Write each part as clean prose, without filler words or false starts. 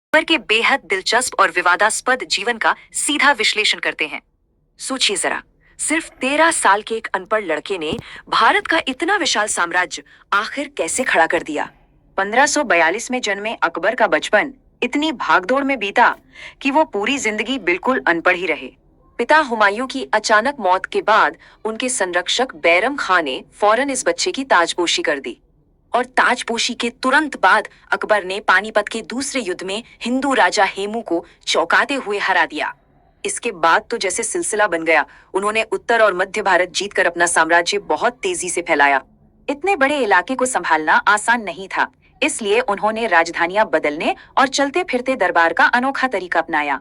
अकबर के बेहद दिलचस्प और विवादास्पद जीवन का सीधा विश्लेषण करते हैं। सोचिए जरा, सिर्फ 13 साल के एक अनपढ़ लड़के ने भारत का इतना विशाल साम्राज्य आखिर कैसे खड़ा कर दिया। 1542 में जन्मे अकबर का बचपन इतनी भागदौड़ में बीता कि वो पूरी जिंदगी बिल्कुल अनपढ़ ही रहे। पिता हुमायूं की अचानक मौत के बाद उनके संरक्षक बैरम खां ने फौरन इस बच्चे की ताजपोशी कर दी और ताजपोशी के तुरंत बाद अकबर ने पानीपत के दूसरे युद्ध में हिंदू राजा हेमू को चौंकाते हुए हरा दिया। इसके बाद तो जैसे सिलसिला बन गया, उन्होंने उत्तर और मध्य भारत जीतकर अपना साम्राज्य बहुत तेजी से फैलाया। इतने बड़े इलाके को संभालना आसान नहीं था, इसलिए उन्होंने राजधानियां बदलने और चलते फिरते दरबार का अनोखा तरीका अपनाया।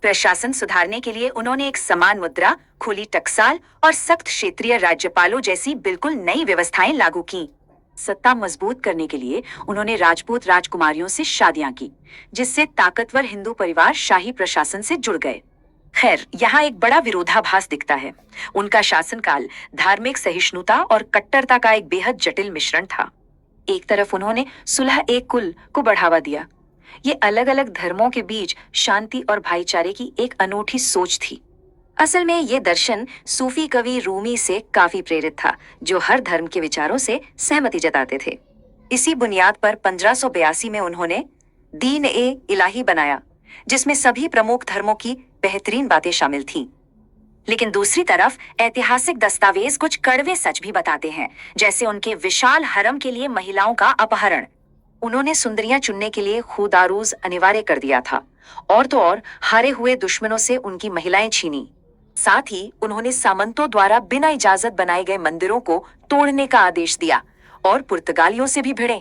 प्रशासन सुधारने के लिए उन्होंने एक समान मुद्रा, खुली टकसाल और सख्त क्षेत्रीय राज्यपालों जैसी बिल्कुल नई व्यवस्थाएं लागू की। सत्ता मजबूत करने के लिए उन्होंने राजपूत राजकुमारियों से शादियां की, जिससे ताकतवर हिंदू परिवार शाही प्रशासन से जुड़ गए। खैर, यहाँ एक बड़ा विरोधाभास दिखता है। उनका शासनकाल धार्मिक सहिष्णुता और कट्टरता का एक बेहद जटिल मिश्रण था। एक तरफ उन्होंने सुलह ए कुल को बढ़ावा दिया। ये अलग अलग धर्मों के बीच शांति और भाईचारे की एक अनूठी सोच थी। असल में ये दर्शन सूफी कवि रूमी से काफी प्रेरित था, जो हर धर्म के विचारों से सहमति जताते थे। इसी बुनियाद पर 1582 में उन्होंने दीन ए इलाही बनाया, जिसमें सभी प्रमुख धर्मों की बेहतरीन बातें शामिल थीं। लेकिन दूसरी तरफ ऐतिहासिक दस्तावेज कुछ कड़वे सच भी बताते हैं, जैसे उनके विशाल हरम के लिए महिलाओं का अपहरण। उन्होंने सुंदरियां चुनने के लिए खुदारूज अनिवार्य कर दिया था, और तो और हारे हुए दुश्मनों से उनकी महिलाएं छीनी। साथ ही उन्होंने सामंतों द्वारा बिना इजाजत बनाए गए मंदिरों को तोड़ने का आदेश दिया और पुर्तगालियों से भी भिड़े।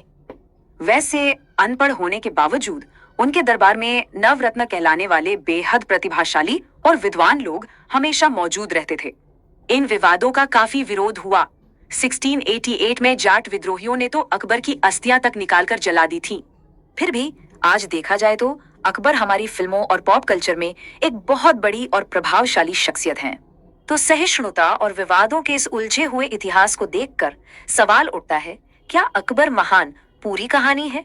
वैसे अनपढ़ होने के बावजूद उनके दरबार में नवरत्न कहलाने वाले बेहद प्रतिभाशाली और विद्वान लोग हमेशा मौजूद रहते थे। इन विवादों का काफी विरोध हुआ। 1688 में जाट विद्रोहियों ने तो अकबर की अस्थियां तक निकालकर जला दी थीं। फिर भी आज देखा जाए तो अकबर हमारी फिल्मों और पॉप कल्चर में एक बहुत बड़ी और प्रभावशाली शख्सियत हैं। तो सहिष्णुता और विवादों के इस उलझे हुए इतिहास को देखकर सवाल उठता है, क्या अकबर महान पूरी कहानी है